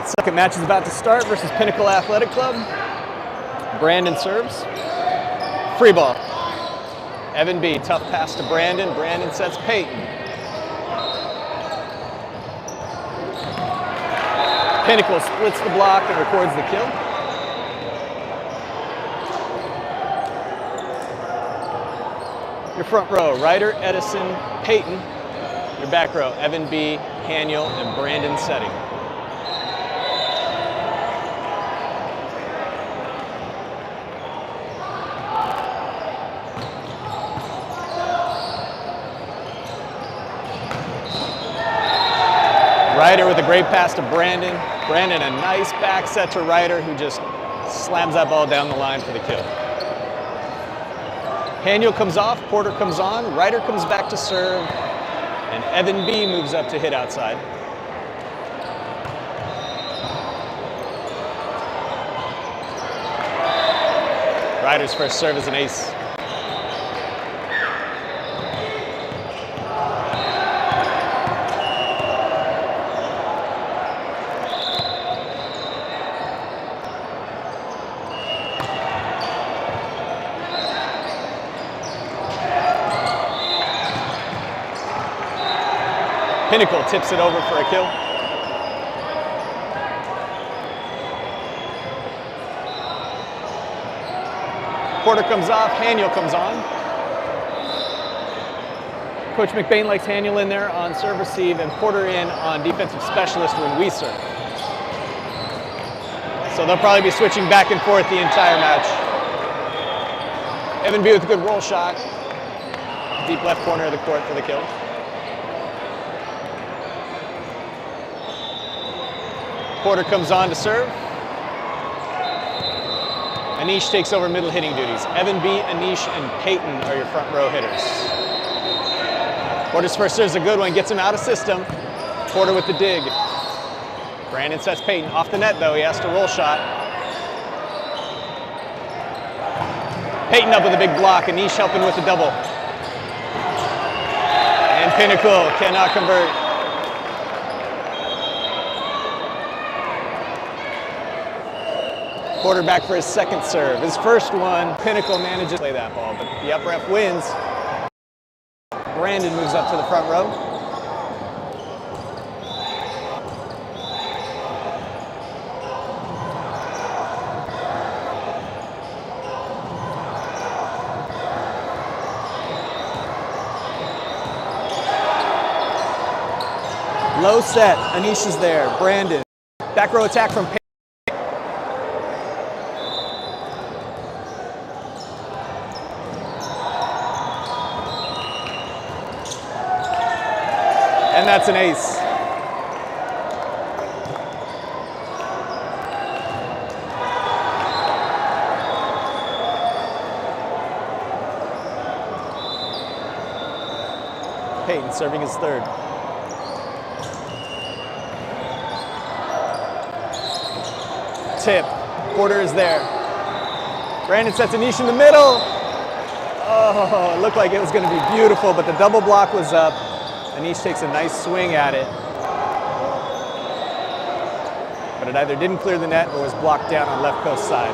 right, second match is about to start versus Pinnacle Athletic Club. Brandon serves. Free ball. Evan B, tough pass to Brandon. Brandon sets Peyton. Pinnacle splits the block and records the kill. Your front row, Ryder, Edison, Peyton. Your back row, Evan B, Haniel, and Brandon setting. Ryder with a great pass to Brandon. Brandon a nice back set to Ryder, who just slams that ball down the line for the kill. Haniel comes off, Porter comes on, Ryder comes back to serve, and Evan B moves up to hit outside. Ryder's first serve is an ace. Pinnacle tips it over for a kill. Porter comes off, Haniel comes on. Coach McBain likes Haniel in there on serve receive and Porter in on defensive specialist when we serve. So they'll probably be switching back and forth the entire match. Evan B with a good roll shot. Deep left corner of the court for the kill. Porter comes on to serve. Anish takes over middle hitting duties. Evan B, Anish, and Peyton are your front row hitters. Porter's first serve's a good one, gets him out of system. Porter with the dig. Brandon sets Peyton off the net though, he has to roll shot. Peyton up with a big block, Anish helping with the double. And Pinnacle cannot convert. Porter back for his second serve. His first one, Pinnacle manages to play that ball, but the up ref wins. Brandon moves up to the front row. Low set, Anish is there, Brandon. Back row attack from Peyton. And that's an ace. Peyton serving his third. Tip. Porter is there. Brandon sets Anish in the middle. Oh, it looked like it was going to be beautiful, but the double block was up. Anish takes a nice swing at it, but it either didn't clear the net or was blocked down on left coast side.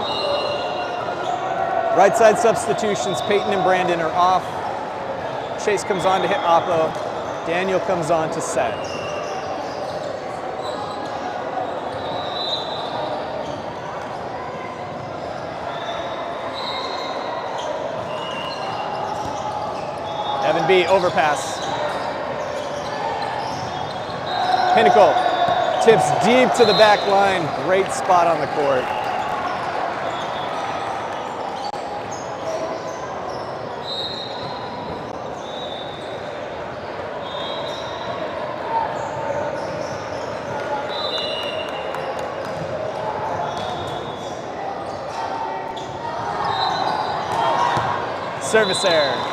Right side substitutions, Peyton and Brandon are off. Chase comes on to hit Oppo. Daniel comes on to set. Evan B, overpass. Pinnacle tips deep to the back line. Great spot on the court. Service error.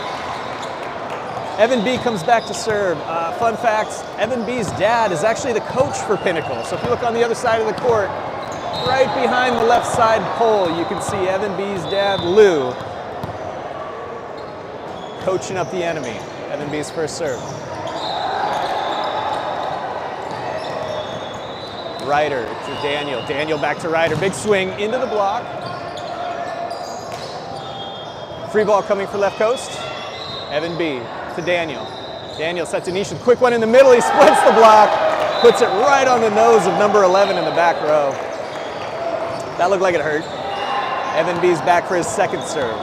Evan B comes back to serve. Fun fact, Evan B's dad is actually the coach for Pinnacle. So if you look on the other side of the court, right behind the left side pole, you can see Evan B's dad, Lou, coaching up the enemy. Evan B's first serve. Ryder to Daniel. Daniel back to Ryder. Big swing into the block. Free ball coming for left coast. Evan B to Daniel. Daniel sets Anish with a quick one in the middle. He splits the block, puts it right on the nose of number 11 in the back row. That looked like it hurt. Evan B's back for his second serve.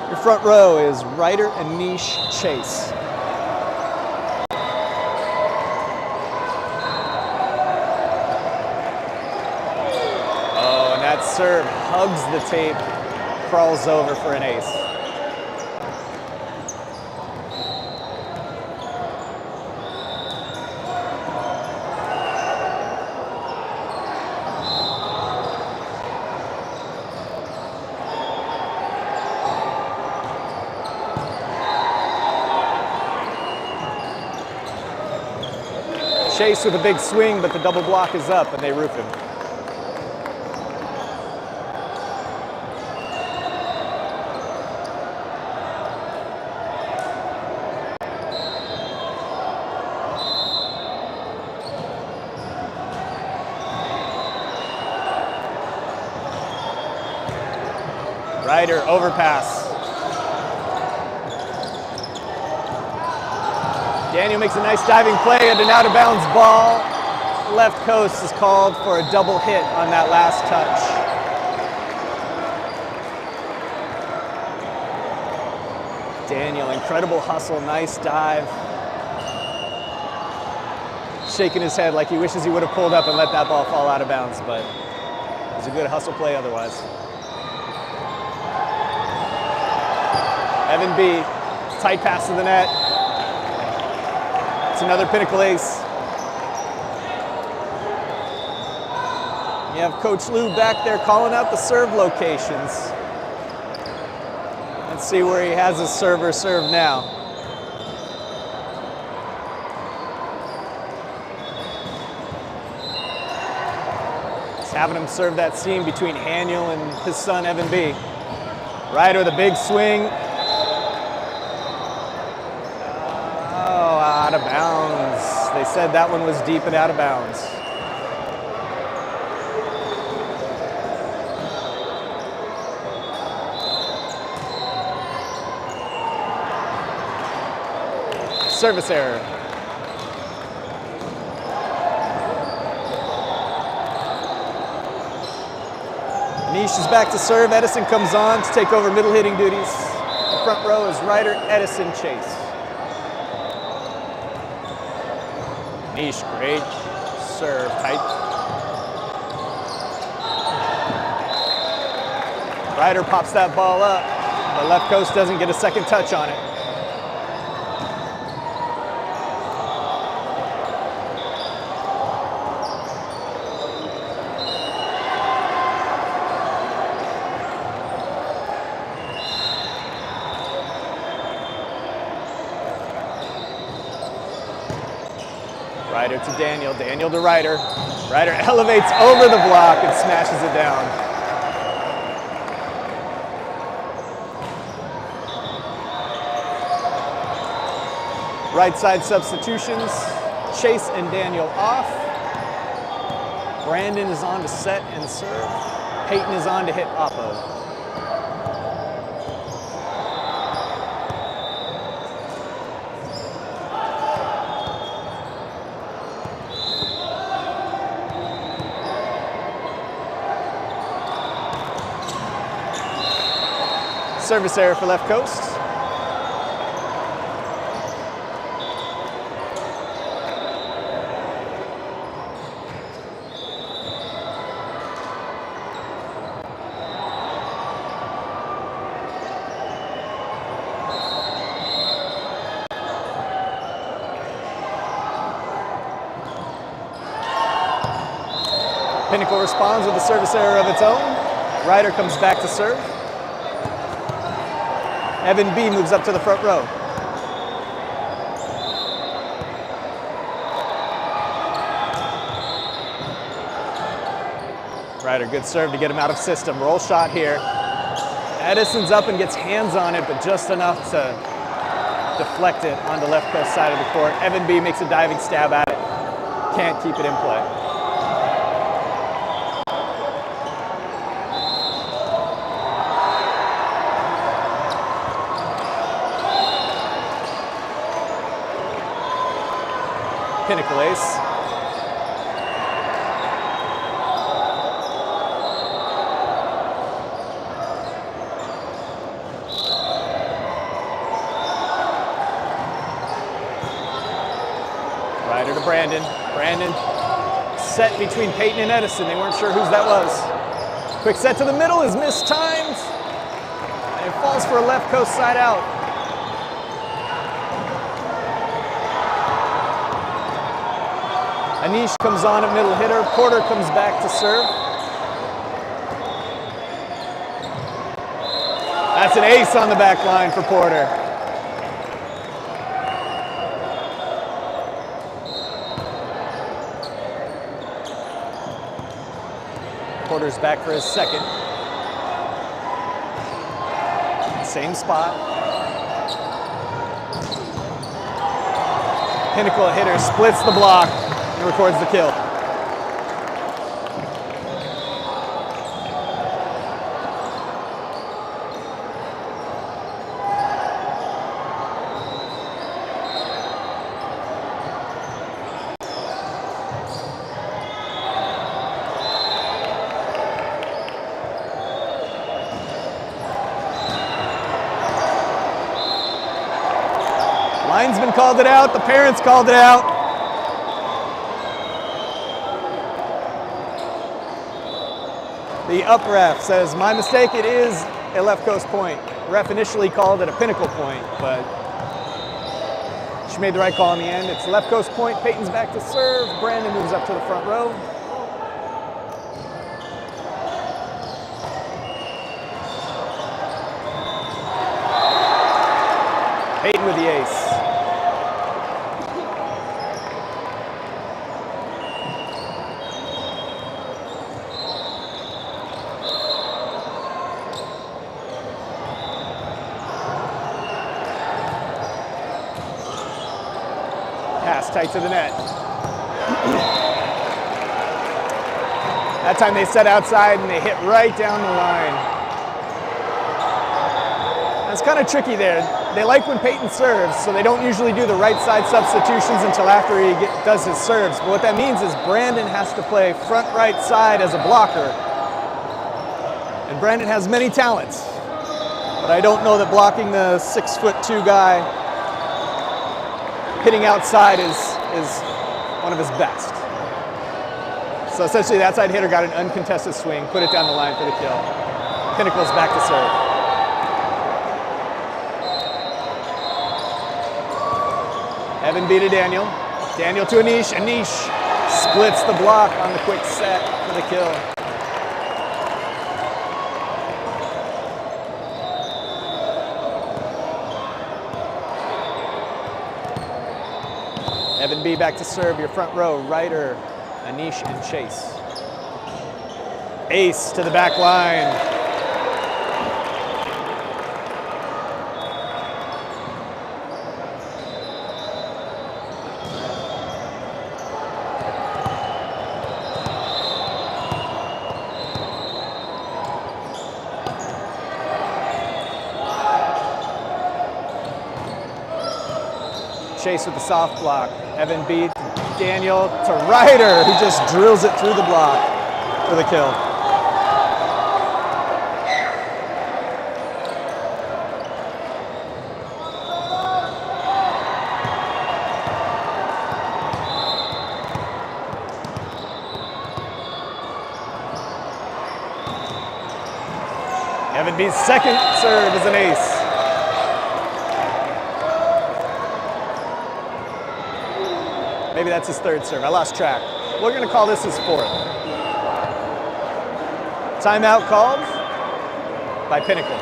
Your front row is Ryder, Anish, Chase. Oh, and that serve hugs the tape, crawls over for an ace. Chase with a big swing, but the double block is up and they roof him. Ryder overpass. Daniel makes a nice diving play and an out of bounds ball. Left coast is called for a double hit on that last touch. Daniel, incredible hustle, nice dive. Shaking his head like he wishes he would have pulled up and let that ball fall out of bounds, but it was a good hustle play otherwise. Evan B, tight pass to the net. It's another Pinnacle ace. You have Coach Lou back there calling out the serve locations. Let's see where he has his server serve now. He's having him serve that seam between Haniel and his son Evan B. Ryder with a big swing. Out of bounds. They said that one was deep and out of bounds. Service error. Anish is back to serve. Edison comes on to take over middle hitting duties. The front row is Ryder, Edison, Chase. Anish, great serve, tight. Ryder pops that ball up, but left coast doesn't get a second touch on it. Ryder to Daniel, Daniel to Ryder. Ryder elevates over the block and smashes it down. Right side substitutions, Chase and Daniel off. Brandon is on to set and serve. Peyton is on to hit oppo. Service error for left coast. Pinnacle responds with a service error of its own. Ryder comes back to serve. Evan B moves up to the front row. Ryder, good serve to get him out of system. Roll shot here. Edison's up and gets hands on it, but just enough to deflect it on the left coast side of the court. Evan B makes a diving stab at it. Can't keep it in play. Pinnacle ace. Ryder to Brandon. Brandon set between Peyton and Edison. They weren't sure whose that was. Quick set to the middle is mistimed. And it falls for a left coast side out. Anish comes on at middle hitter. Porter comes back to serve. That's an ace on the back line for Porter. Porter's back for his second. Same spot. Pinnacle hitter splits the block and records the kill. Linesman called it out, the parents called it out. The up ref says, my mistake, it is a left coast point. Ref initially called it a Pinnacle point, but she made the right call in the end. It's left coast point, Peyton's back to serve. Brandon moves up to the front row. Peyton with the ace. Pass tight to the net. That time they set outside and they hit right down the line. It's kind of tricky there. They like when Peyton serves, so they don't usually do the right side substitutions until after he does his serves. But what that means is Brandon has to play front right side as a blocker. And Brandon has many talents, but I don't know that blocking the 6'2" guy hitting outside is one of his best. So essentially the outside hitter got an uncontested swing, put it down the line for the kill. Pinnacle's back to serve. Evan B to Daniel. Daniel to Anish. Anish splits the block on the quick set for the kill. Evan B back to serve, your front row. Ryder, Anish, and Chase. Ace to the back line. Chase with the soft block. Evan B to Daniel to Ryder, who just drills it through the block for the kill. Evan B's second serve is an ace. Maybe that's his third serve. I lost track. We're going to call this his fourth. Timeout called by Pinnacle.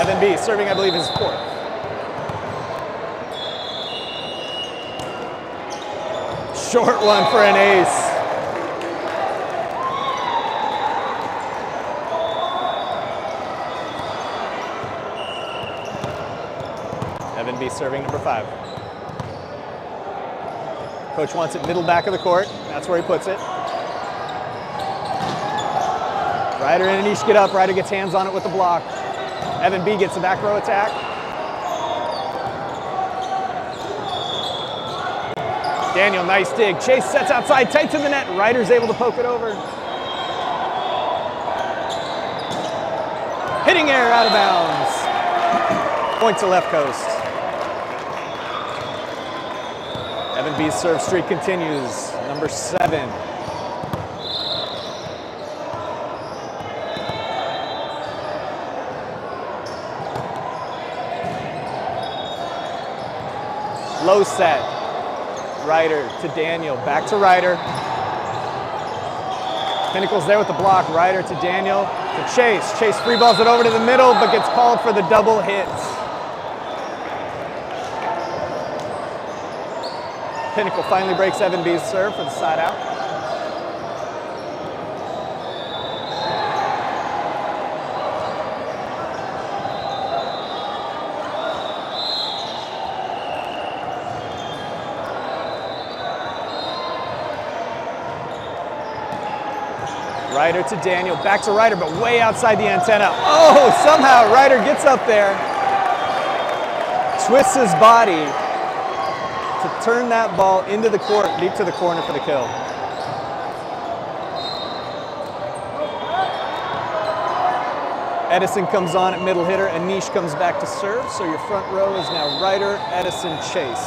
Evan B serving, I believe, his fourth. Short one for an ace. Evan B serving number 5. Coach wants it middle back of the court. That's where he puts it. Ryder and Anish get up. Ryder gets hands on it with the block. Evan B gets the back row attack. Daniel, nice dig. Chase sets outside, tight to the net. Ryder's able to poke it over. Hitting air out of bounds. Point to left coast. Evan B's serve streak continues. Number 7. Low set. Ryder to Daniel. Back to Ryder. Pinnacle's there with the block. Ryder to Daniel. To Chase. Chase free balls it over to the middle, but gets called for the double hit. Pinnacle finally breaks Evan B's serve for the side out. Ryder to Daniel, back to Ryder, but way outside the antenna. Oh, somehow Ryder gets up there, twists his body to turn that ball into the court, deep to the corner for the kill. Edison comes on at middle hitter, Anish comes back to serve, so your front row is now Ryder, Edison, Chase.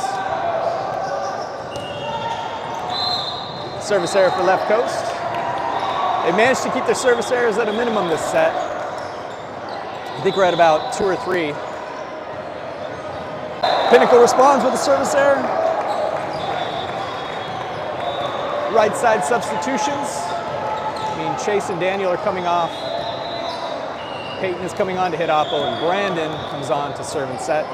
Service error for left coast. They managed to keep their service errors at a minimum this set. I think we're at about 2 or 3. Pinnacle responds with a service error. Right side substitutions. I mean, Chase and Daniel are coming off. Peyton is coming on to hit Oppo, and Brandon comes on to serve and set.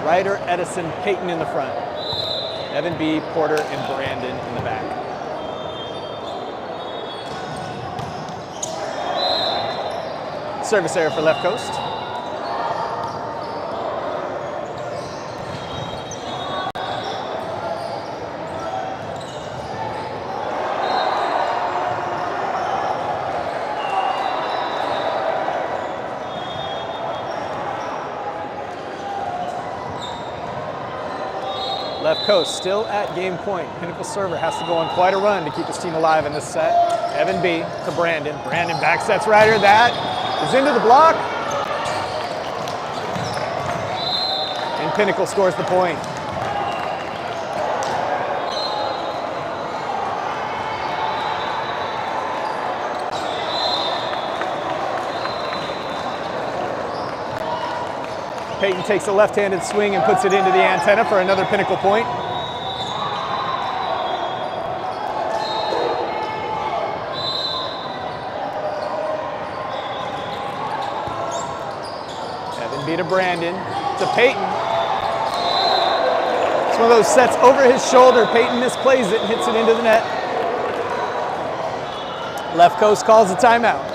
Ryder, Edison, Peyton in the front. Evan B, Porter, and Brandon in the back. Service error for left coast. Left coast still at game point. Pinnacle server has to go on quite a run to keep his team alive in this set. Evan B to Brandon. Brandon back sets Ryder. That is into the block. And Pinnacle scores the point. Peyton takes a left-handed swing and puts it into the antenna for another Pinnacle point. Evan B to Brandon, to Peyton. It's one of those sets over his shoulder. Peyton misplays it and hits it into the net. Left coast calls a timeout.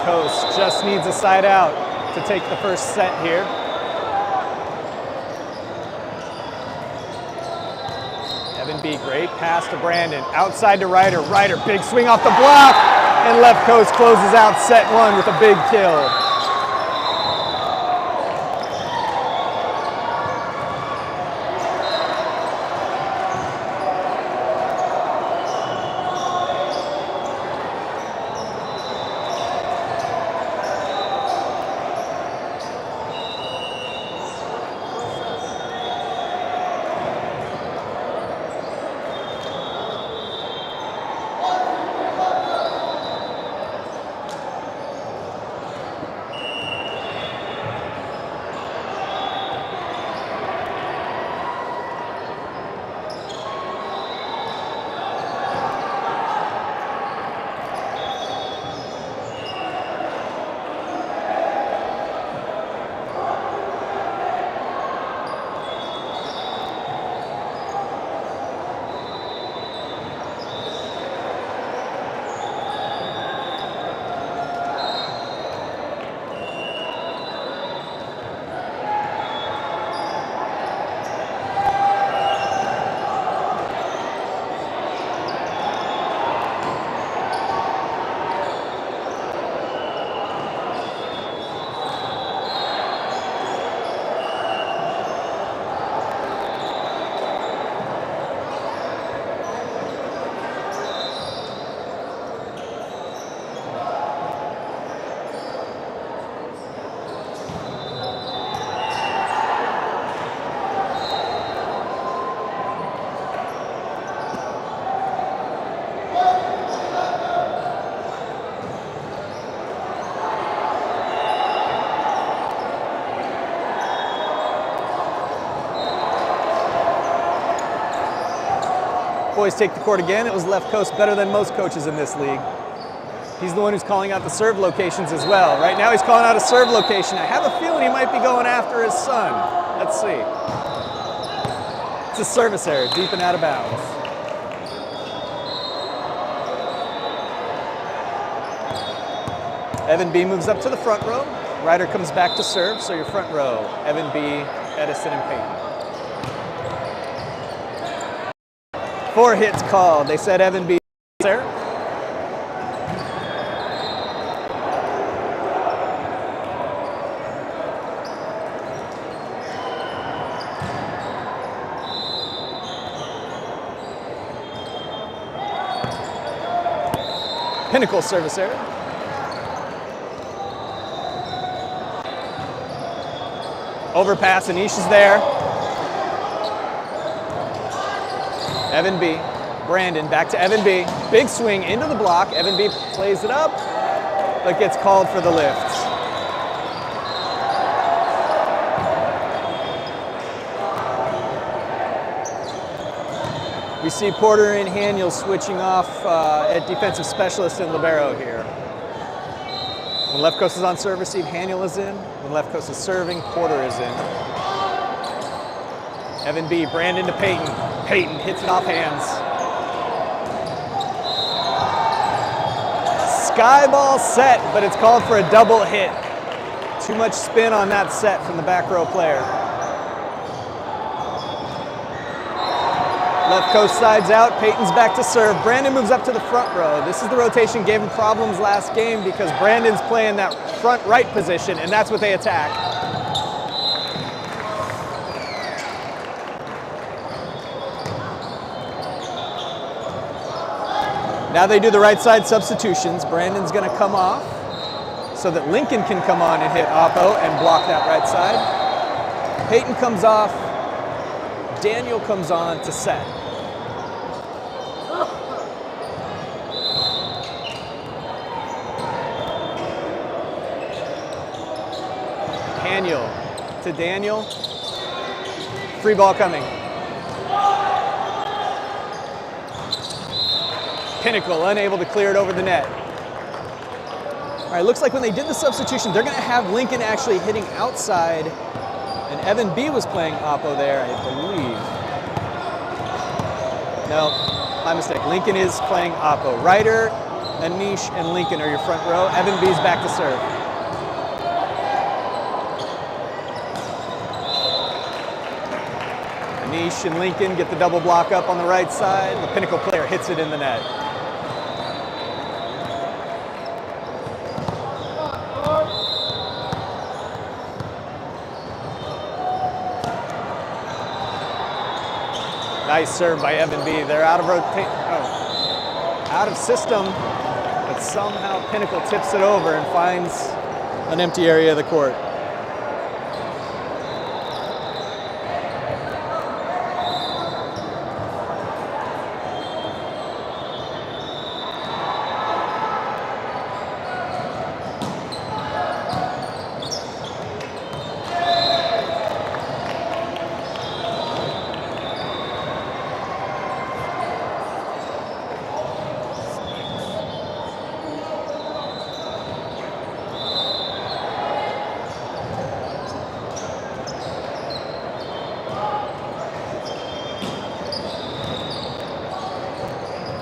Coast just needs a side out to take the first set here. Evan B, great pass to Brandon. Outside to Ryder. Ryder, big swing off the block. And left coast closes out set one with a big kill. Boys take the court again. It was left coast better than most coaches in this league. He's the one who's calling out the serve locations as well. Right now he's calling out a serve location. I have a feeling he might be going after his son. Let's see. It's a service error, deep and out of bounds. Evan B moves up to the front row. Ryder comes back to serve, so your front row, Evan B, Edison, and Payton. 4 hits called. They said Evan B. Sir. Pinnacle service error. Overpass, Anish is there. Evan B. Brandon back to Evan B. Big swing into the block. Evan B plays it up, but gets called for the lift. We see Porter and Haniel switching off at defensive specialist and libero here. When left coast is on serve receive, Haniel is in. When left coast is serving, Porter is in. Evan B. Brandon to Payton. Payton hits it off hands. Sky ball set, but it's called for a double hit. Too much spin on that set from the back row player. Left coast sides out, Payton's back to serve. Brandon moves up to the front row. This is the rotation gave him problems last game because Brandon's playing that front right position, and that's what they attack. Now they do the right side substitutions. Brandon's gonna come off so that Lincoln can come on and hit Oppo and block that right side. Payton comes off, Daniel comes on to set. Haniel to Daniel. Free ball coming. Pinnacle unable to clear it over the net. All right, looks like when they did the substitution, they're gonna have Lincoln actually hitting outside, and Evan B was playing Oppo there, I believe. No, my mistake. Lincoln is playing Oppo. Ryder, Anish, and Lincoln are your front row. Evan B's back to serve. Anish and Lincoln get the double block up on the right side. The Pinnacle player hits it in the net. Nice serve by Evan B. They're out of out of system, but somehow Pinnacle tips it over and finds an empty area of the court.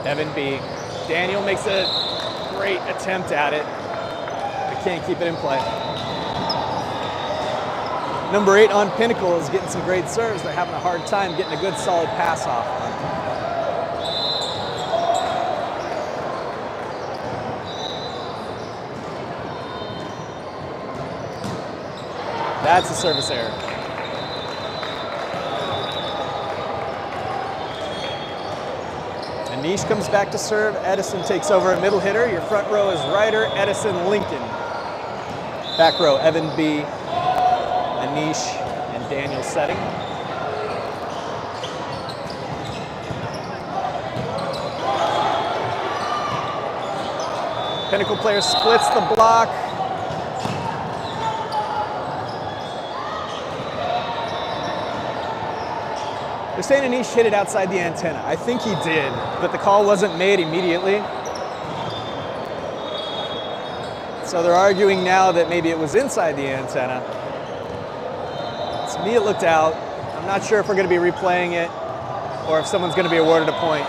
Evan B. Daniel makes a great attempt at it, but can't keep it in play. Number 8 on Pinnacle is getting some great serves. They're having a hard time getting a good solid pass off. That's a service error. Anish comes back to serve. Edison takes over at middle hitter. Your front row is Ryder, Edison, Lincoln. Back row, Evan B, Anish, and Daniel setting. Pinnacle player splits the block. They're saying Anish hit it outside the antenna. I think he did, but the call wasn't made immediately. So they're arguing now that maybe it was inside the antenna. To me, it looked out. I'm not sure if we're going to be replaying it or if someone's going to be awarded a point.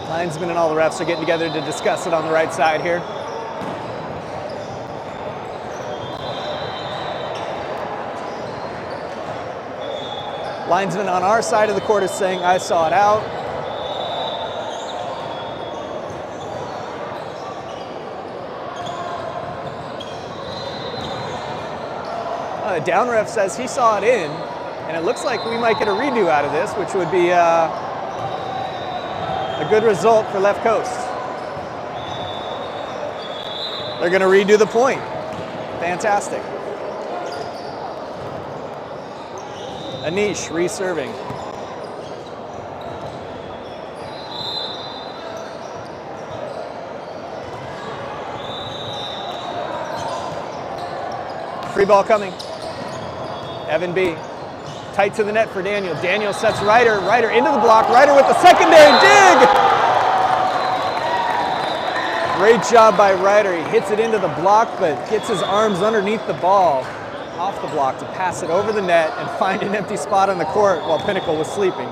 Linesmen and all the refs are getting together to discuss it on the right side here. Linesman on our side of the court is saying, I saw it out. Down ref says he saw it in, and it looks like we might get a redo out of this, which would be a good result for left coast. They're going to redo the point. Fantastic. Anish reserving. Free ball coming. Evan B. Tight to the net for Daniel. Daniel sets Ryder. Ryder into the block. Ryder with the secondary dig! Great job by Ryder. He hits it into the block, but gets his arms underneath the ball, off the block, to pass it over the net and find an empty spot on the court while Pinnacle was sleeping.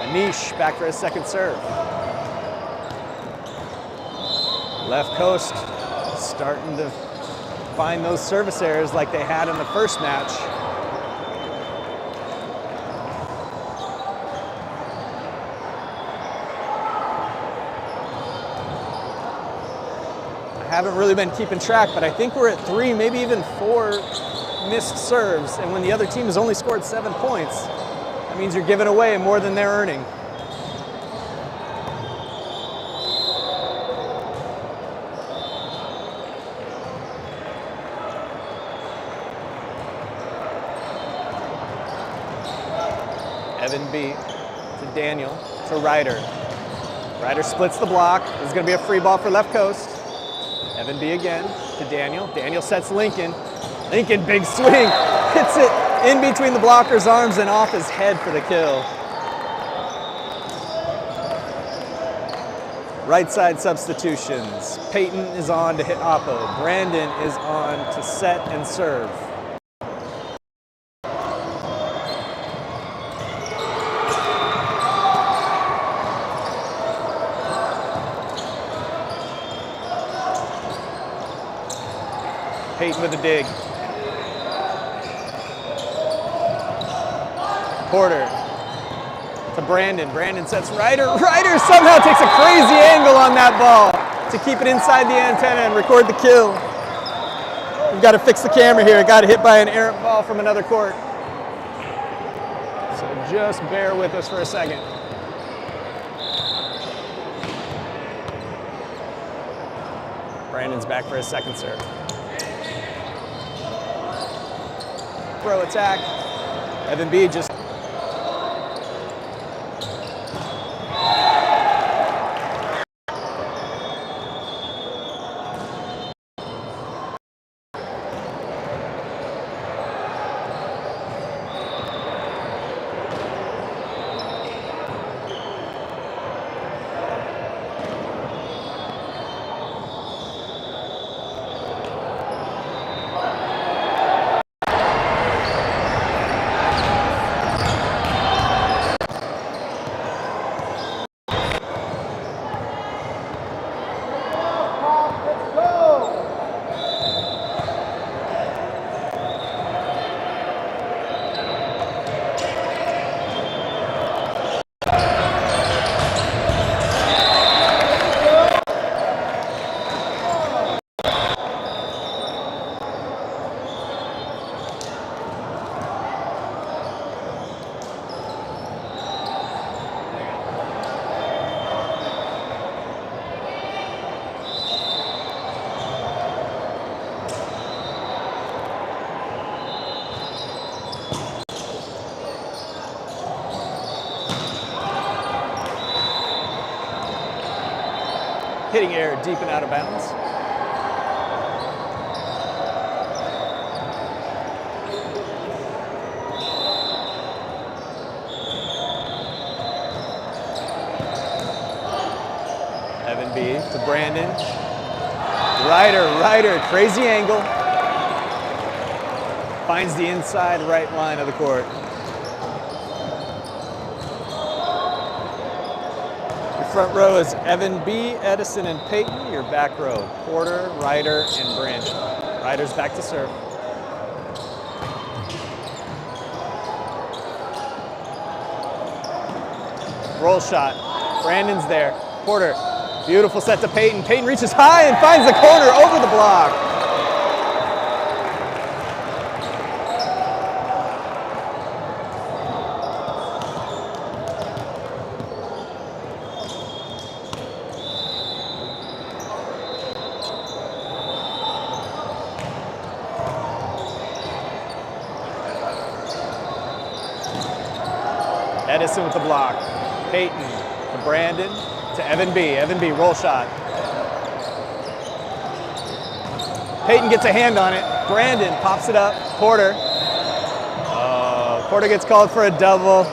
Anish back for his second serve. Left coast starting to find those service errors like they had in the first match. I haven't really been keeping track, but I think we're at 3, maybe even 4 missed serves, and when the other team has only scored 7 points, that means you're giving away more than they're earning. Evan B to Daniel to Ryder. Ryder splits the block. This is going to be a free ball for left coast. Evan B again to Daniel. Daniel sets Lincoln. Lincoln, big swing. Hits it in between the blocker's arms and off his head for the kill. Right side substitutions. Peyton is on to hit Oppo. Brandon is on to set and serve. Peyton with a dig. Porter to Brandon. Brandon sets Ryder. Ryder somehow takes a crazy angle on that ball to keep it inside the antenna and record the kill. We've got to fix the camera here. It got hit by an errant ball from another court. So just bear with us for a second. Brandon's back for his second serve. Throw attack. Evan B just hitting air deep and out of bounds. Evan B to Brandon. Ryder, crazy angle. Finds the inside right line of the court. Front row is Evan B, Edison, and Peyton. Your back row, Porter, Ryder, and Brandon. Ryder's back to serve. Roll shot. Brandon's there. Porter, beautiful set to Peyton. Peyton reaches high and finds the corner over the block. Edison with the block. Peyton to Brandon to Evan B. Evan B, roll shot. Peyton gets a hand on it. Brandon pops it up. Porter. Porter gets called for a double.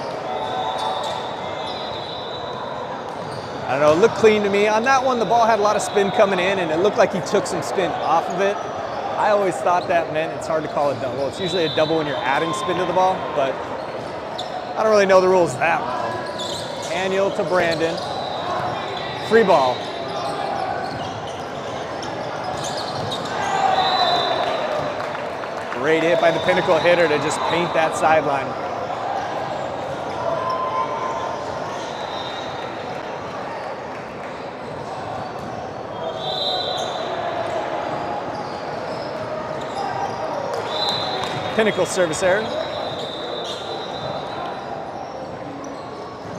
I don't know, it looked clean to me. On that one, the ball had a lot of spin coming in, and it looked like he took some spin off of it. I always thought that meant it's hard to call a double. It's usually a double when you're adding spin to the ball, but I don't really know the rules that well. Daniel to Brandon. Free ball. Great hit by the Pinnacle hitter to just paint that sideline. Pinnacle service error.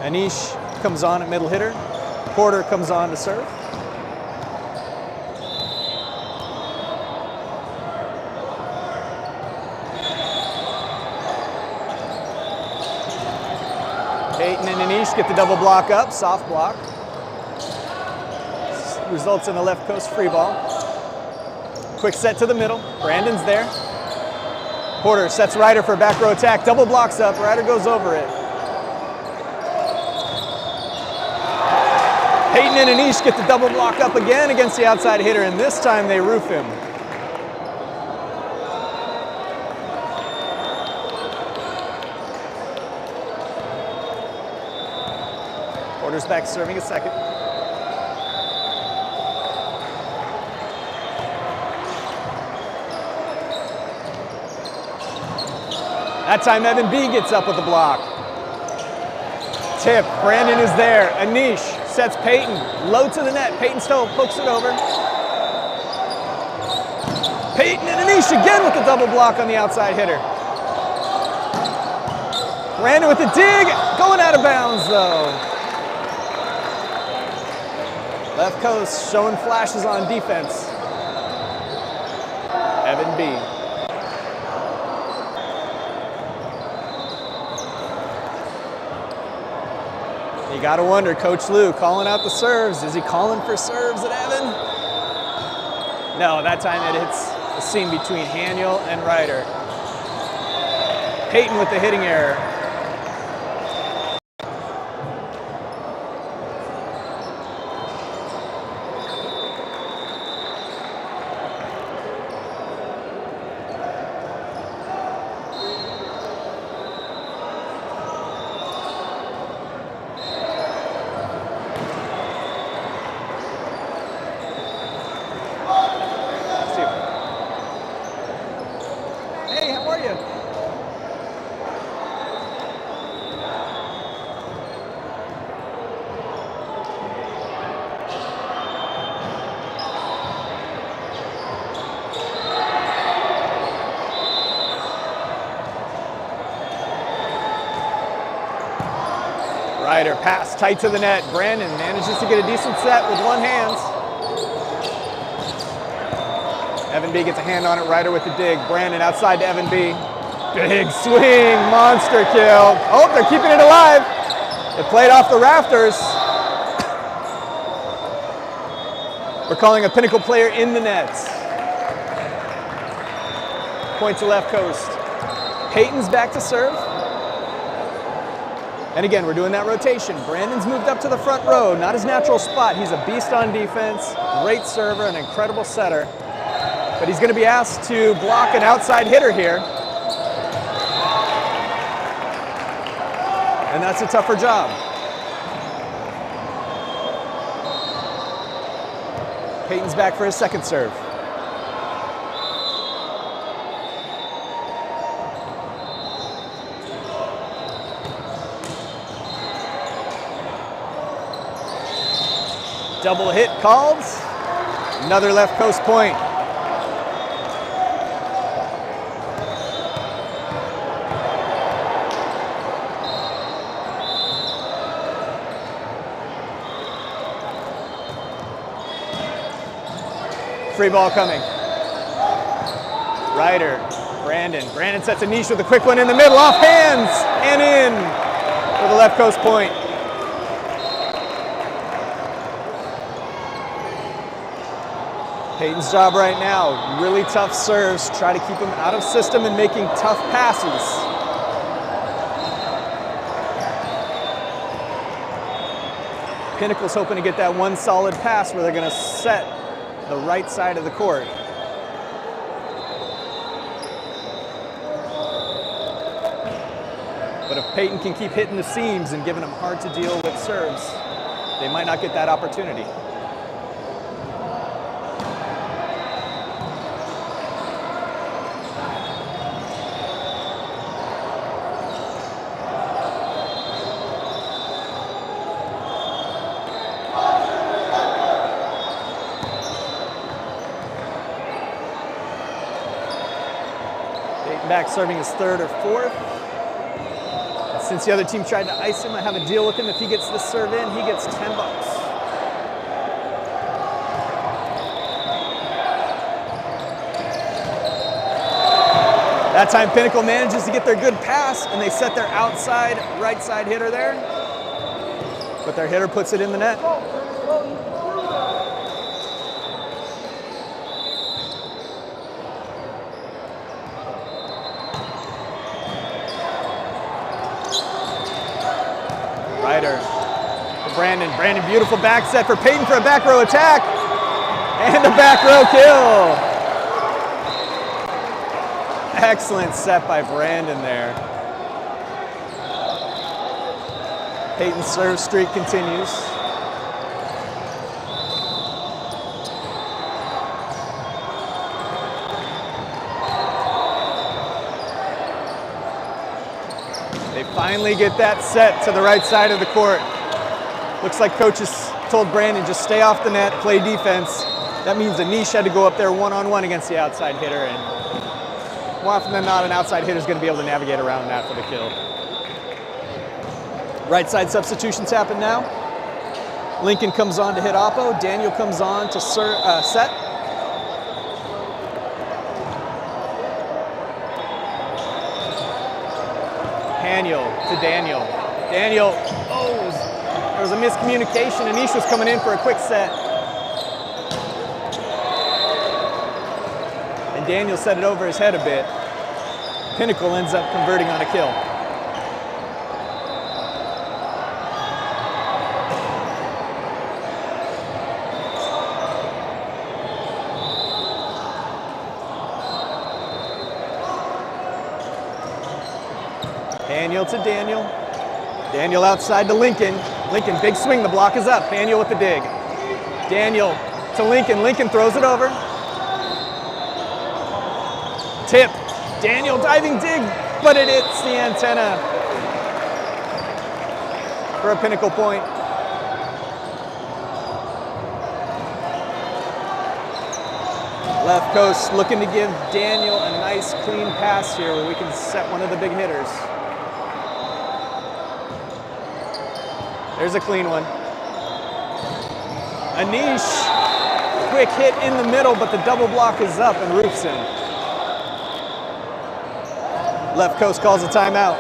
Anish comes on at middle hitter. Porter comes on to serve. Peyton and Anish get the double block up, soft block. Results in a left coast free ball. Quick set to the middle. Brandon's there. Porter sets Ryder for a back row attack. Double blocks up. Ryder goes over it. Peyton and Anish get the double block up again against the outside hitter, and this time they roof him. Porter's back serving a second. That time Evan B gets up with the block. Tip, Brandon is there. Anish sets Peyton, low to the net. Peyton still pokes it over. Peyton and Anish again with the double block on the outside hitter. Brandon with the dig, going out of bounds though. Left coast showing flashes on defense. Evan B. You gotta wonder, Coach Lou calling out the serves. Is he calling for serves at Evan? No, that time it hits the seam between Haniel and Ryder. Peyton with the hitting error. Hey, how are you? Ryder pass tight to the net. Brandon manages to get a decent set with one hand. Evan B gets a hand on it. Ryder with the dig. Brandon outside to Evan B. Big swing, monster kill. Oh, they're keeping it alive. It played off the rafters. We're calling a Pinnacle player in the nets. Point to left coast. Peyton's back to serve. And again, we're doing that rotation. Brandon's moved up to the front row, not his natural spot. He's a beast on defense, great server, an incredible setter. But he's going to be asked to block an outside hitter here. And that's a tougher job. Peyton's back for his second serve. Double hit called. Another left coast point. Free ball coming. Ryder, Brandon. Brandon sets a niche with a quick one in the middle, off hands and in for the left coast point. Peyton's job right now, really tough serves, try to keep him out of system and making tough passes. Pinnacle's hoping to get that one solid pass where they're going to set the right side of the court. But if Peyton can keep hitting the seams and giving them hard to deal with serves, they might not get that opportunity. Back serving his third or fourth. And since the other team tried to ice him, I have a deal with him. If he gets this serve in, he gets $10. That time Pinnacle manages to get their good pass and they set their outside right side hitter there. But their hitter puts it in the net. Ryder to Brandon. Brandon, beautiful back set for Peyton for a back row attack. And a back row kill. Excellent set by Brandon there. Peyton's serve streak continues. They finally get that set to the right side of the court. Looks like coaches told Brandon, just stay off the net, play defense. That means Anish had to go up there one-on-one against the outside hitter, and more often than not, an outside hitter is going to be able to navigate around that for the kill. Right side substitutions happen now. Lincoln comes on to hit Oppo. Daniel comes on to set. Daniel to Daniel. Daniel, oh, there was a miscommunication. Anish was coming in for a quick set. And Daniel set it over his head a bit. Pinnacle ends up converting on a kill. Daniel to Daniel. Daniel outside to Lincoln. Lincoln, big swing, the block is up. Daniel with the dig. Daniel to Lincoln. Lincoln throws it over. Tip. Daniel diving dig, but it hits the antenna for a Pinnacle point. Left coast looking to give Daniel a nice clean pass here where we can set one of the big hitters. There's a clean one. Anish, quick hit in the middle, but the double block is up and roofs him. Left coast calls a timeout.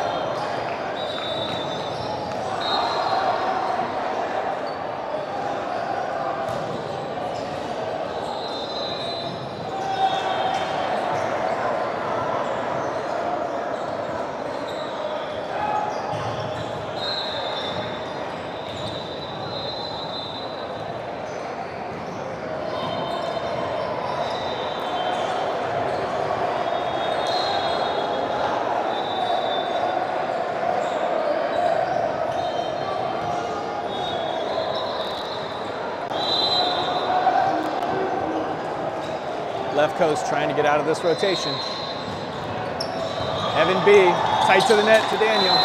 Left coast trying to get out of this rotation. Evan B, tight to the net to Daniel.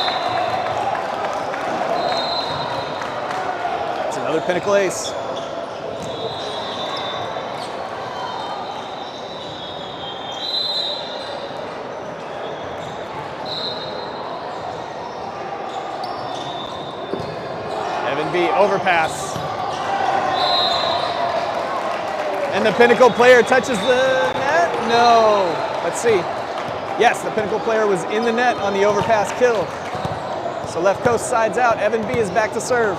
It's another Pinnacle ace. Evan B, overpass. And the Pinnacle player touches the net? No. Let's see. Yes, the Pinnacle player was in the net on the overpass kill. So left coast sides out. Evan B is back to serve.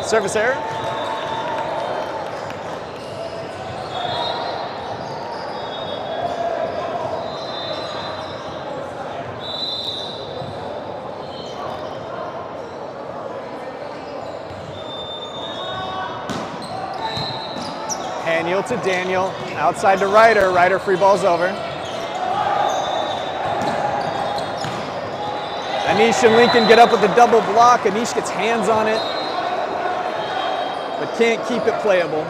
Service error. Daniel to Daniel, outside to Ryder. Ryder free balls over. Anish and Lincoln get up with the double block. Anish gets hands on it, but can't keep it playable.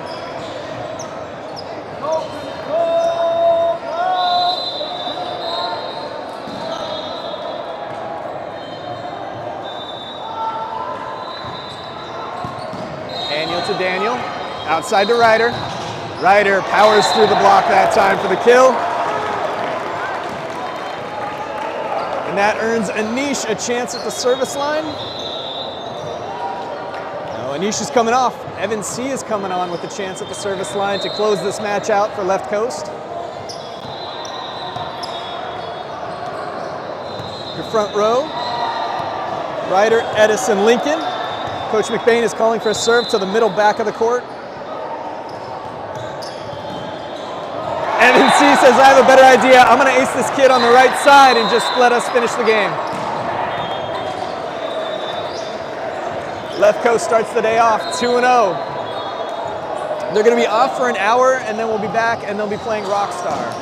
Daniel to Daniel, outside to Ryder. Ryder powers through the block that time for the kill. And that earns Anish a chance at the service line. No, Anish is coming off. Evan C is coming on with a chance at the service line to close this match out for left coast. Your front row, Ryder, Edison, Lincoln. Coach McBain is calling for a serve to the middle back of the court. Evan C says, I have a better idea. I'm going to ace this kid on the right side and just let us finish the game. Left coast starts the day off 2-0. They're going to be off for an hour, and then we'll be back, and they'll be playing Rockstar.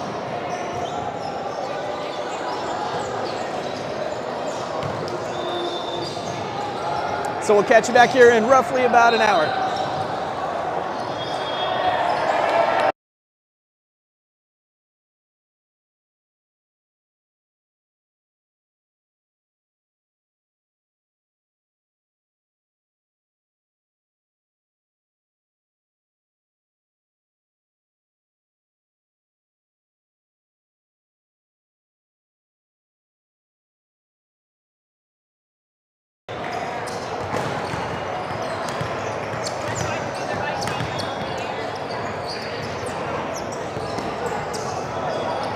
So we'll catch you back here in roughly about an hour.